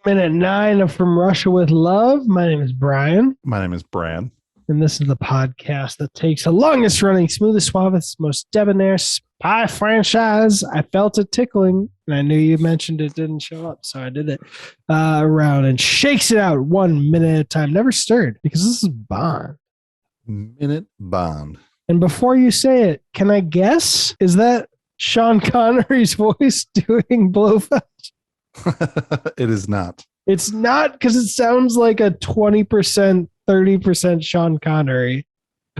Minute 9 of From Russia with Love. My name is Brian, My name is Brad. and this is the podcast that takes the longest running, smoothest, suavest, most debonair spy franchise. I felt it tickling, and I knew you mentioned it didn't show up, so I did it around and shakes it out 1 minute at a time, never stirred, because this is Bond. Minute Bond. And before you say it, can I guess? Is that Sean Connery's voice doing Blofeld? It is not. It's not, because it sounds like a 20%, 30% Sean Connery.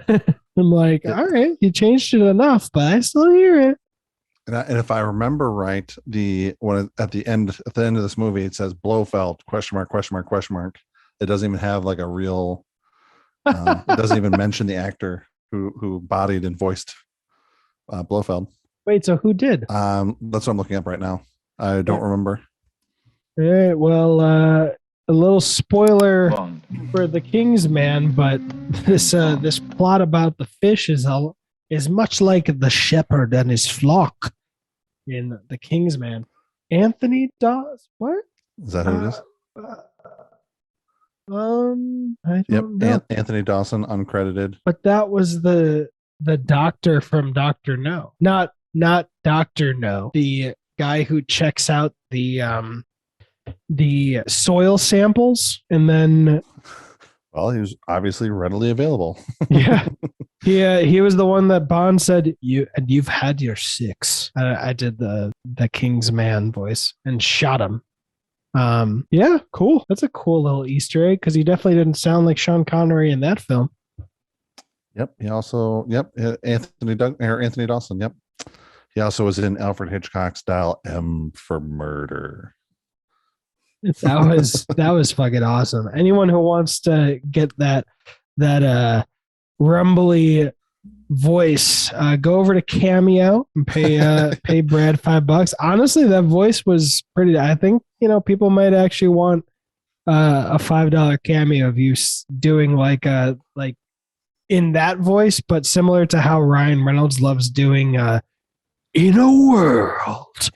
I'm like, all right, you changed it enough, but I still hear it. And if I remember right, at the end of this movie, it says Blofeld ? It doesn't even have like a real. It doesn't even mention the actor who bodied and voiced Blofeld. Wait, so who did? That's what I'm looking up right now. I don't remember. All right, well, a little spoiler for the Kingsman, but this plot about the fish is much like the shepherd and his flock in the Kingsman. Anthony Dawes, what? Is that who it is? I don't know. Anthony Dawson, uncredited. But that was the doctor from Doctor No, not Doctor No, the guy who checks out the soil samples and then. Well, he was obviously readily available. Yeah. He was the one that Bond said, you've had your six. I did the King's Man voice and shot him. Yeah, cool. That's a cool little Easter egg, because he definitely didn't sound like Sean Connery in that film. Yep. He also, Anthony Dawson. Yep. He also was in Alfred Hitchcock's Dial M for Murder. That was fucking awesome. Anyone who wants to get that rumbly voice, go over to Cameo and pay Brad $5. Honestly, that voice was pretty. I think people might actually want a $5 cameo of you doing like in that voice, but similar to how Ryan Reynolds loves doing in a world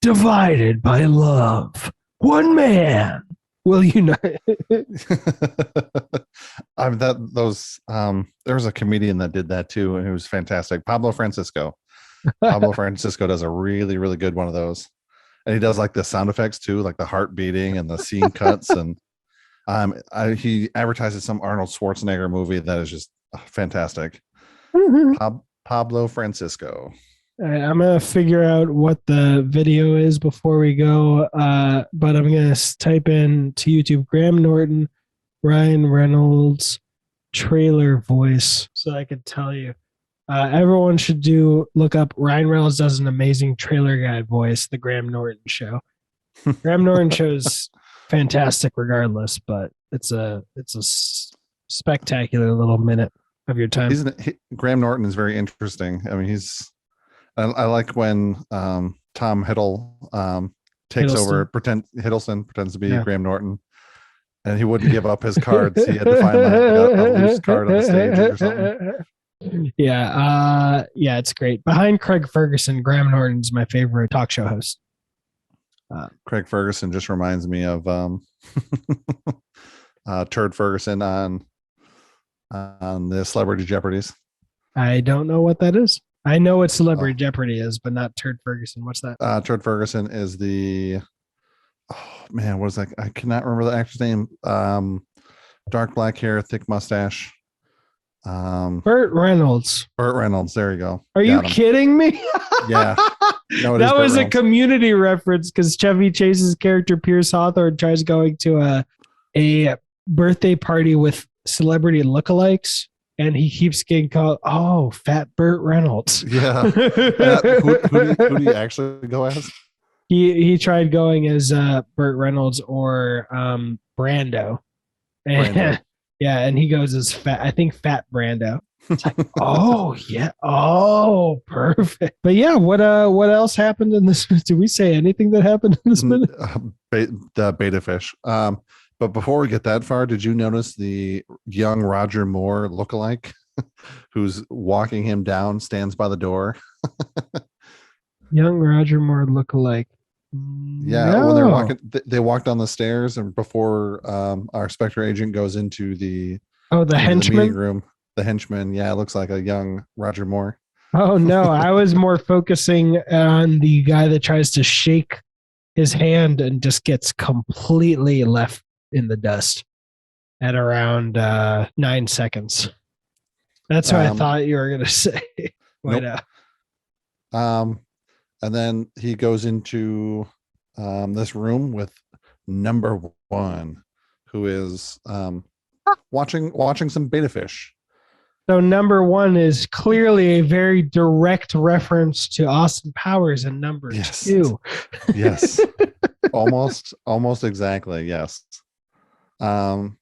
divided by love, one man will unite. I mean, there was a comedian that did that too, and it was fantastic. Pablo Francisco does a really, really good one of those, and he does like the sound effects too, like the heart beating and the scene cuts. And he advertises some Arnold Schwarzenegger movie that is just fantastic. Pablo Francisco. All right, I'm going to figure out what the video is before we go, but I'm going to type in to YouTube Graham Norton, Ryan Reynolds trailer voice so I could tell you. Everyone should look up Ryan Reynolds does an amazing trailer guide voice, the Graham Norton show. Graham Norton show's fantastic regardless, but it's a spectacular little minute of your time. Graham Norton is very interesting. I mean, I like when Tom Hiddleston pretends to be Graham Norton, and he wouldn't give up his cards. He had to find a loose card on the stage or something. Yeah, it's great. Behind Craig Ferguson, Graham Norton's my favorite talk show host. Craig Ferguson just reminds me of Turd Ferguson on the Celebrity Jeopardies. I don't know what that is. I know what Celebrity Jeopardy is, but not Turd Ferguson. What's that? Turd Ferguson is what is that? I cannot remember the actor's name. Dark black hair, thick mustache. Burt Reynolds. Burt Reynolds. There you go. Are you kidding me? Yeah. No, that was a Community reference, because Chevy Chase's character Pierce Hawthorne tries going to a birthday party with celebrity lookalikes. And he keeps getting called, Fat Burt Reynolds. Yeah. Who do you actually go as? He tried going as Burt Reynolds or Brando. And, yeah, and he goes as Fat. I think Fat Brando. It's like, yeah. Oh, perfect. But yeah, what else happened in this? Did we say anything that happened in this minute? The beta fish. But before we get that far, did you notice the young Roger Moore lookalike who's walking him down, stands by the door? Young Roger Moore lookalike. Yeah, when they're No. walking, they walk down the stairs, and before our Spectre agent goes into the Oh, the meeting henchman. room, the henchman, yeah, it looks like a young Roger Moore. Oh no, I was more focusing on the guy that tries to shake his hand and just gets completely left in the dust at around 9 seconds. That's what I Um, thought you were gonna say. Why nope. not? Um, and then he goes into this room with number one, who is watching some beta fish. So number one is clearly a very direct reference to Austin Powers, and number Yes, two. yes, almost exactly. Yes. Um,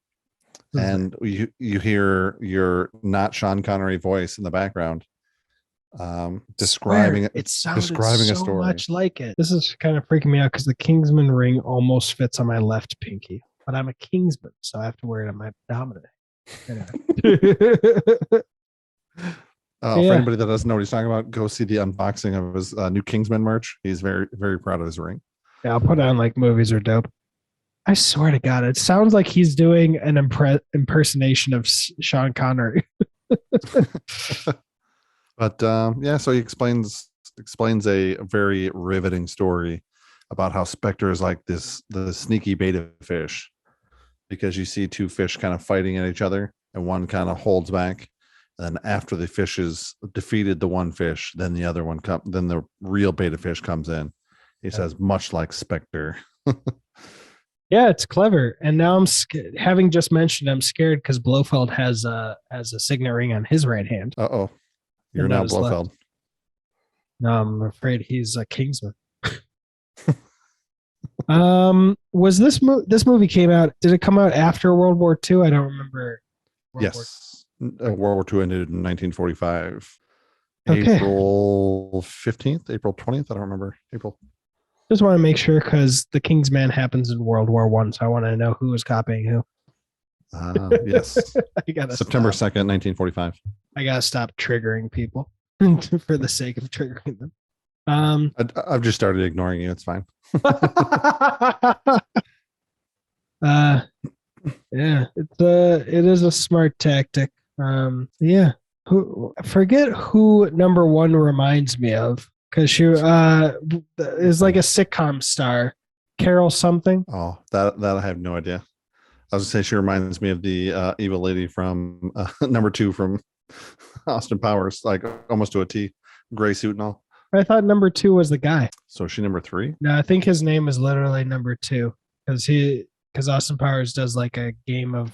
and you hear your not Sean Connery voice in the background, describing It sounded describing a so story. much like it. This is kind of freaking me out because the Kingsman ring almost fits on my left pinky, but I'm a Kingsman, so I have to wear it on my dominant. Oh, for Yeah, anybody that doesn't know what he's talking about, go see the unboxing of his new Kingsman merch. He's very, very proud of his ring. yeah. I'll put on like movies are dope. I swear to God, it sounds like he's doing an impersonation of Sean Connery. But yeah, so he explains a very riveting story about how Spectre is like the sneaky beta fish, because you see two fish kind of fighting at each other, and one kind of holds back. And then after the fish is defeated, the one fish, then the other one then the real beta fish comes in. He says, much like Spectre. Yeah, it's clever. And now having just mentioned, I'm scared because Blofeld has a signet ring on his right hand. Uh-oh. You're now Blofeld. No, I'm afraid he's a Kingsman. Was this movie came out? Did it come out after World War II? I don't remember. Yes. World War II ended in 1945. Okay. April 15th, April 20th. I don't remember. April. Just want to make sure because the Kingsman happens in World War One, so I want to know who was copying who. Yes. I gotta September stop. 2nd, 1945. I gotta stop triggering people for the sake of triggering them. I've just started ignoring you. It's fine. Yeah, it is a smart tactic. Yeah. Forget who number one reminds me of because she is like a sitcom star, Carol something. Oh, that I have no idea. I was gonna say she reminds me of the evil lady from number two from Austin Powers, like almost to a T, gray suit and all. I thought number two was the guy. So is she number three? No, I think his name is literally number two because Austin Powers does like a game of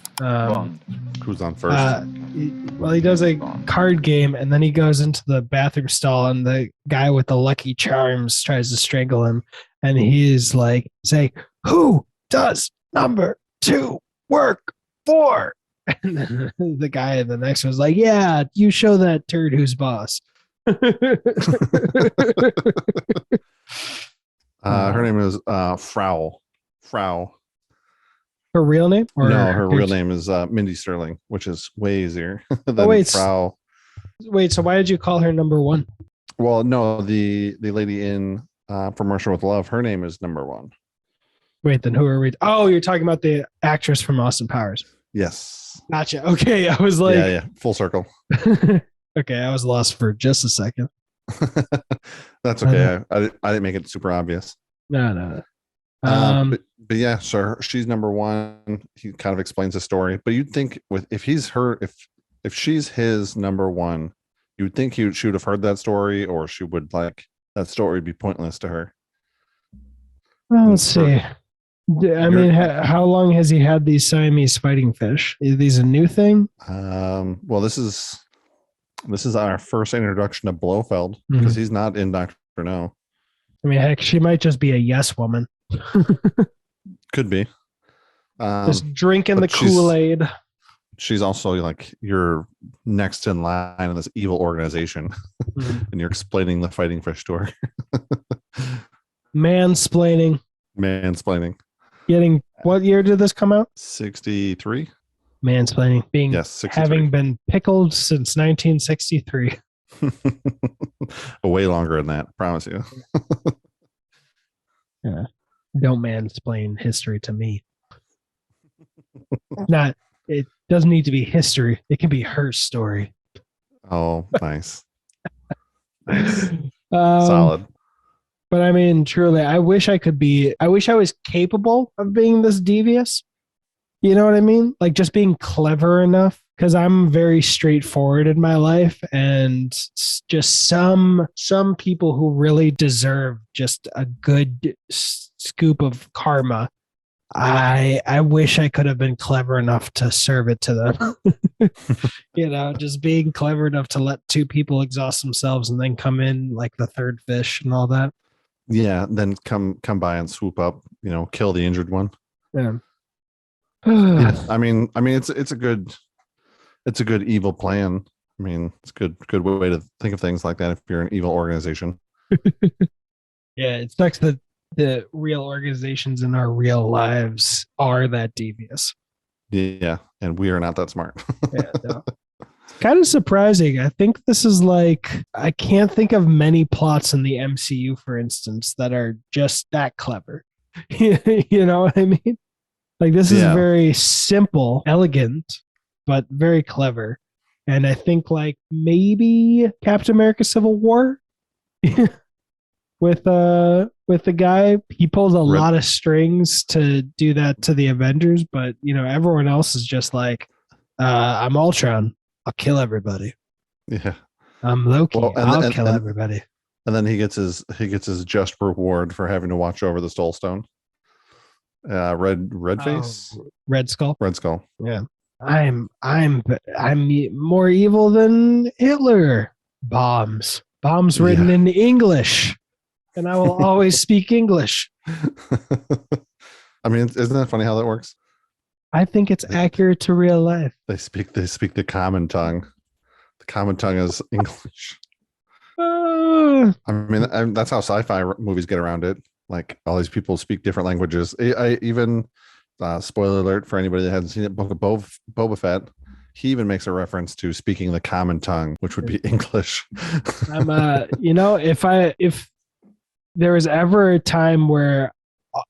who's on first? He does a card game and then he goes into the bathroom stall and the guy with the Lucky Charms tries to strangle him and he's like, "Say, who does number two work for?" And then the guy in the next one's like, "Yeah, you show that turd who's boss." Her name is Frau. Her real name? Or no, her real name is Mindy Sterling, which is way easier than Frau. Wait, so why did you call her number one? Well, no, the lady in From Russia with Love, her name is number one. Wait, then who are we? Oh, you're talking about the actress from Austin Powers. Yes. Gotcha. Okay, I was like, yeah, full circle. Okay, I was lost for just a second. That's okay. I didn't make it super obvious. No. But yeah, so she's number one. He kind of explains the story, but you'd think if she's his number one, you'd think she would have heard that story, or she would like that story would be pointless to her. Well, let's see. I mean, how long has he had these Siamese fighting fish? Are these a new thing? Well, this is our first introduction to Blofeld because he's not in Dr. No. I mean, heck, she might just be a yes woman. Could be. Just drinking the Kool-Aid. She's also like you're next in line in this evil organization, and you're explaining the fighting fish to her. Mansplaining. What year did this come out? 63. Mansplaining. Yes, 63. Having been pickled since 1963. Way longer than that, I promise you. Yeah. Don't mansplain history to me. Not it doesn't need to be history. It can be her story. Oh, nice. Nice. um, Solid. but I mean, truly, I wish I was capable of being this devious. You know what I mean? Like just being clever enough because I'm very straightforward in my life and just some people who really deserve just a good scoop of karma. I wish I could have been clever enough to serve it to them. Just being clever enough to let two people exhaust themselves and then come in like the third fish and all that. Yeah, then come by and swoop up, kill the injured one. Yeah. Yeah, I mean it's a good evil plan. I mean, it's a good way to think of things like that if you're an evil organization. Yeah, it sucks that the real organizations in our real lives are that devious. Yeah, and we are not that smart. Yeah, no. Kind of surprising. I think this is like I can't think of many plots in the MCU, for instance, that are just that clever. You know what I mean? Like this is Yeah. very simple, elegant, but very clever. And I think like maybe Captain America Civil War with the guy, he pulls a Red, lot of strings to do that to the Avengers, but everyone else is just like I'm Ultron. I'll kill everybody. yeah. I'm Loki. Well, I'll kill everybody. and then he gets his just reward for having to watch over the Soul Stone. Red face, Red Skull. Red Skull. Yeah. I'm more evil than Hitler. Bombs written Yeah. in English, and I will always speak English. I mean, isn't that funny how that works? I think it's accurate to real life. They speak the common tongue. The common tongue is English. I mean, that's how sci-fi movies get around it. Like all these people speak different languages. I even spoiler alert for anybody that hasn't seen it. Book of Boba Fett. He even makes a reference to speaking the common tongue, which would be English. I'm if there was ever a time where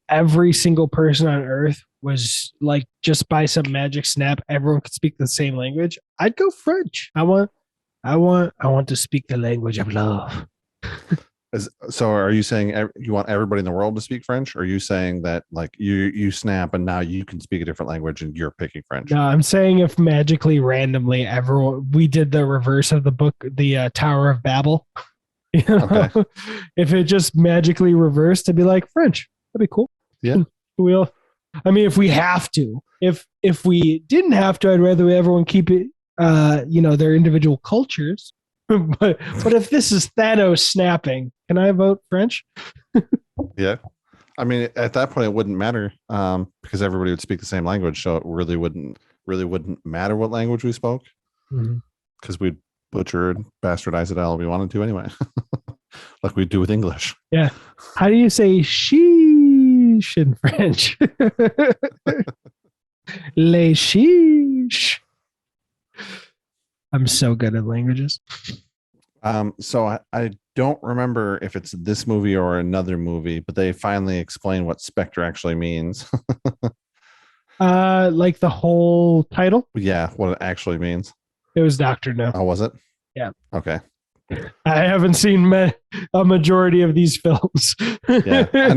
every single person on Earth was like just by some magic snap, everyone could speak the same language, I'd go French. I want to speak the language of love. So are you saying you want everybody in the world to speak French? Or are you saying that like you snap and now you can speak a different language and you're picking French? No, I'm saying if magically, randomly, everyone we did the reverse of the book, the Tower of Babel. Okay. If it just magically reversed to be like French, that'd be cool. Yeah. If we have to, if we didn't have to, I'd rather everyone keep it, their individual cultures. but if this is Thanos snapping, can I vote French? Yeah. I mean, at that point, it wouldn't matter because everybody would speak the same language, so it really wouldn't matter what language we spoke because we'd butcher and bastardize it all we wanted to anyway, like we do with English. Yeah. How do you say sheesh in French? Les sheesh. I'm so good at languages. So I don't remember if it's this movie or another movie, but they finally explain what Spectre actually means. Like the whole title? Yeah, what it actually means. It was Doctor No. Oh, was it? Yeah. Okay. I haven't seen a majority of these films. Yeah, I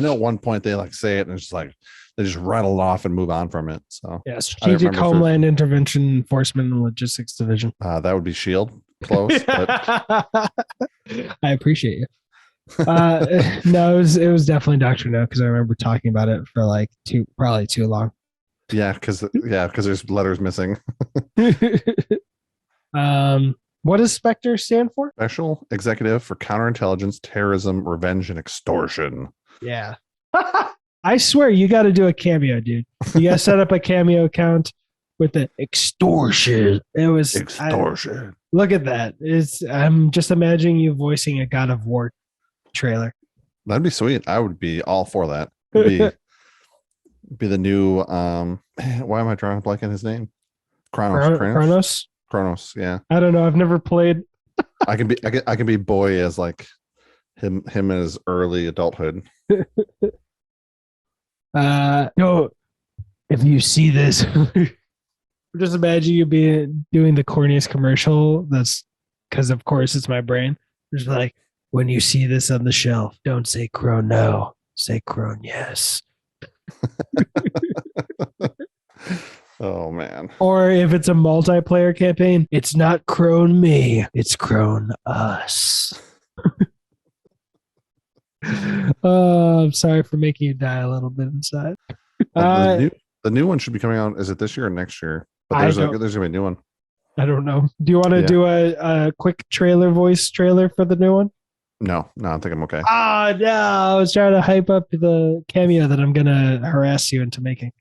know at one point they like say it and it's just like they just rattle off and move on from it. So yeah, Strategic Homeland Intervention Enforcement and Logistics Division. That would be Shield. Close, but I appreciate you. No, it was definitely Doctor No because I remember talking about it for like probably too long. Yeah, because there's letters missing. What does Spectre stand for? Special Executive for Counterintelligence, Terrorism, Revenge, and Extortion. Yeah. I swear you got to do a cameo, dude. You got to set up a cameo account with the extortion. It was extortion. Look at that. I'm just imagining you voicing a God of War trailer. That'd be sweet. I would be all for that. It'd be the new why am I drawing a blank on his name? Kronos. Yeah. I don't know. I've never played. I can be boy as like Him in his early adulthood. No, if you see this, just imagine you being doing the corniest commercial. That's because, of course, it's my brain. Just like, when you see this on the shelf, don't say Crone no, say Crone yes. Oh man. Or if it's a multiplayer campaign, it's not Crone me, it's Crone us. I'm sorry for making you die a little bit inside. The new one should be coming out. Is it this year or next year? But there's gonna be a new one. I don't know. Do you want to do a quick voice trailer for the new one? No, I think I'm okay. Oh no, I was trying to hype up the cameo that I'm gonna harass you into making.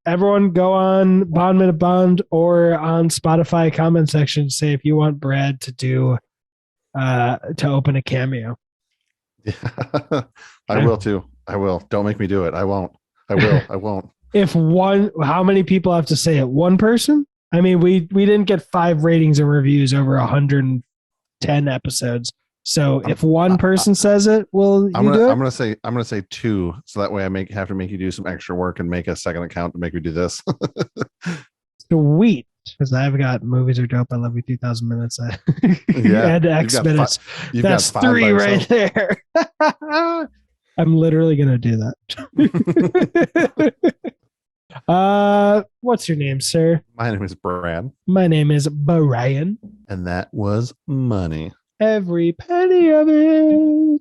Everyone go on Bond Minute Bond or on Spotify comment section. Say if you want Brad to do to open a cameo. Yeah. I will too. I will. Don't make me do it. I won't. I will. I won't. How many people have to say it? One person? I mean, we didn't get 5 ratings and reviews over 110 episodes. So if one person says it, will you do it? I'm gonna say 2, so that way I have to make you do some extra work and make a second account to make me do this. Sweet, because I've got Movies Are Dope. I Love You 2,000 minutes. And X minutes. That's 3 right there. I'm literally gonna do that. What's your name, sir? My name is Brad. My name is Brian. And that was money. Every penny of it.